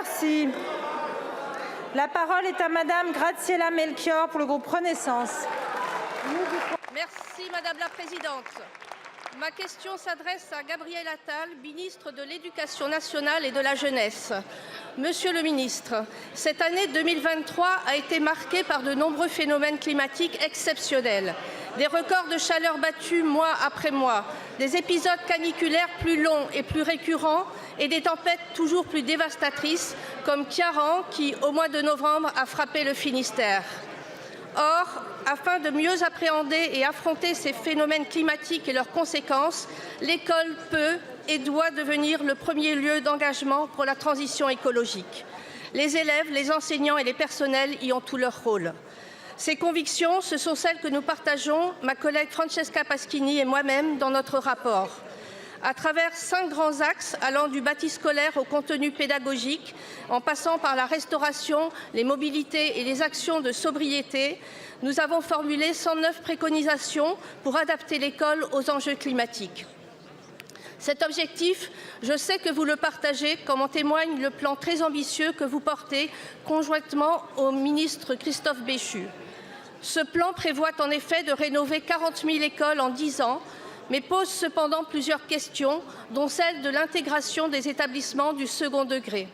remercie. La parole est à Madame Graziella Melchior pour le groupe Renaissance. Merci Madame la Présidente. Ma question s'adresse à Gabriel Attal, ministre de l'Éducation nationale et de la jeunesse. Monsieur le ministre, cette année 2023 a été marquée par de nombreux phénomènes climatiques exceptionnels. Des records de chaleur battus mois après mois, des épisodes caniculaires plus longs et plus récurrents et des tempêtes toujours plus dévastatrices comme Ciarán qui, au mois de novembre, a frappé le Finistère. Or, afin de mieux appréhender et affronter ces phénomènes climatiques et leurs conséquences, l'école peut et doit devenir le premier lieu d'engagement pour la transition écologique. Les élèves, les enseignants et les personnels y ont tout leur rôle. Ces convictions, ce sont celles que nous partageons, ma collègue Francesca Pasquini et moi-même, dans notre rapport. À travers 5 grands axes allant du bâti scolaire au contenu pédagogique, en passant par la restauration, les mobilités et les actions de sobriété, nous avons formulé 109 préconisations pour adapter l'école aux enjeux climatiques. Cet objectif, je sais que vous le partagez, comme en témoigne le plan très ambitieux que vous portez conjointement au ministre Christophe Béchu. Ce plan prévoit en effet de rénover 40 000 écoles en 10 ans, mais pose cependant plusieurs questions, dont celle de l'intégration des établissements du second degré.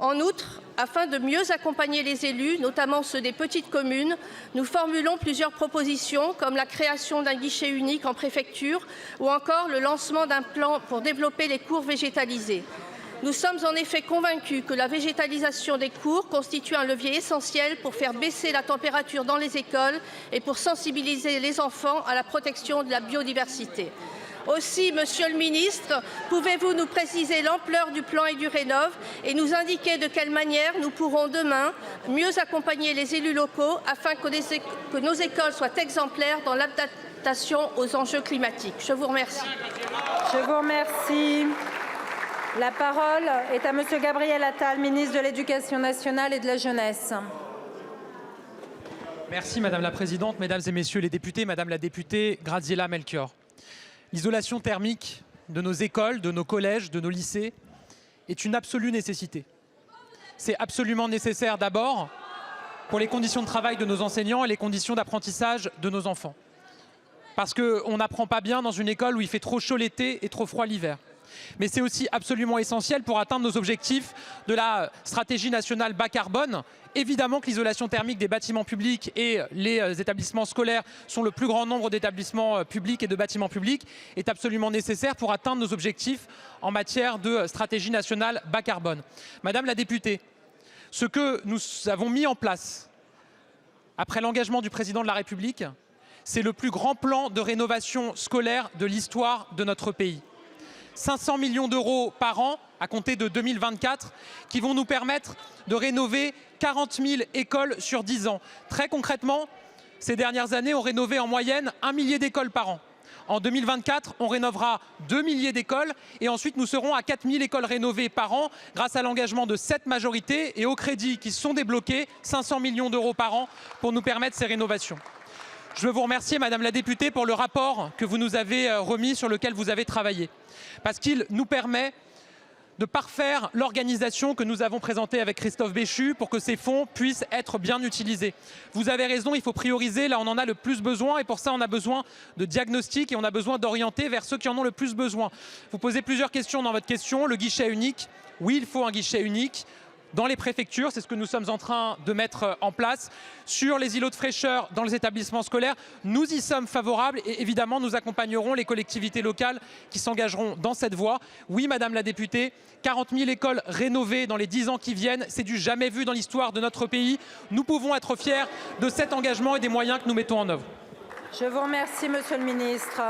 En outre, afin de mieux accompagner les élus, notamment ceux des petites communes, nous formulons plusieurs propositions, comme la création d'un guichet unique en préfecture ou encore le lancement d'un plan pour développer les cours végétalisés. Nous sommes en effet convaincus que la végétalisation des cours constitue un levier essentiel pour faire baisser la température dans les écoles et pour sensibiliser les enfants à la protection de la biodiversité. Aussi, Monsieur le Ministre, pouvez-vous nous préciser l'ampleur du plan EduRénov et nous indiquer de quelle manière nous pourrons demain mieux accompagner les élus locaux afin que nos écoles soient exemplaires dans l'adaptation aux enjeux climatiques? Je vous remercie. Je vous remercie. La parole est à Monsieur Gabriel Attal, ministre de l'Éducation nationale et de la jeunesse. Merci Madame la Présidente, Mesdames et Messieurs les députés, Madame la députée Graziella Melchior. L'isolation thermique de nos écoles, de nos collèges, de nos lycées est une absolue nécessité. C'est absolument nécessaire d'abord pour les conditions de travail de nos enseignants et les conditions d'apprentissage de nos enfants. Parce qu'on n'apprend pas bien dans une école où il fait trop chaud l'été et trop froid l'hiver. Mais c'est aussi absolument essentiel pour atteindre nos objectifs de la stratégie nationale bas carbone. Évidemment que l'isolation thermique des bâtiments publics et les établissements scolaires sont le plus grand nombre d'établissements publics et de bâtiments publics est absolument nécessaire pour atteindre nos objectifs en matière de stratégie nationale bas carbone. Madame la députée, ce que nous avons mis en place après l'engagement du président de la République, c'est le plus grand plan de rénovation scolaire de l'histoire de notre pays. 500 millions d'euros par an à compter de 2024 qui vont nous permettre de rénover 40 000 écoles sur 10 ans. Très concrètement, ces dernières années, on rénovait en moyenne 1 millier d'écoles par an. En 2024, on rénovera 2 milliers d'écoles et ensuite nous serons à 4 000 écoles rénovées par an grâce à l'engagement de cette majorité et aux crédits qui sont débloqués, 500 millions d'euros par an pour nous permettre ces rénovations. Je veux vous remercier, Madame la députée, pour le rapport que vous nous avez remis, sur lequel vous avez travaillé. Parce qu'il nous permet de parfaire l'organisation que nous avons présentée avec Christophe Béchu pour que ces fonds puissent être bien utilisés. Vous avez raison, il faut prioriser, là on en a le plus besoin et pour ça on a besoin de diagnostic et on a besoin d'orienter vers ceux qui en ont le plus besoin. Vous posez plusieurs questions dans votre question. Le guichet unique, oui, il faut un guichet unique. Dans les préfectures, c'est ce que nous sommes en train de mettre en place. Sur les îlots de fraîcheur dans les établissements scolaires, nous y sommes favorables et évidemment nous accompagnerons les collectivités locales qui s'engageront dans cette voie. Oui, Madame la députée, 40 000 écoles rénovées dans les 10 ans qui viennent, c'est du jamais vu dans l'histoire de notre pays. Nous pouvons être fiers de cet engagement et des moyens que nous mettons en œuvre. Je vous remercie, Monsieur le Ministre.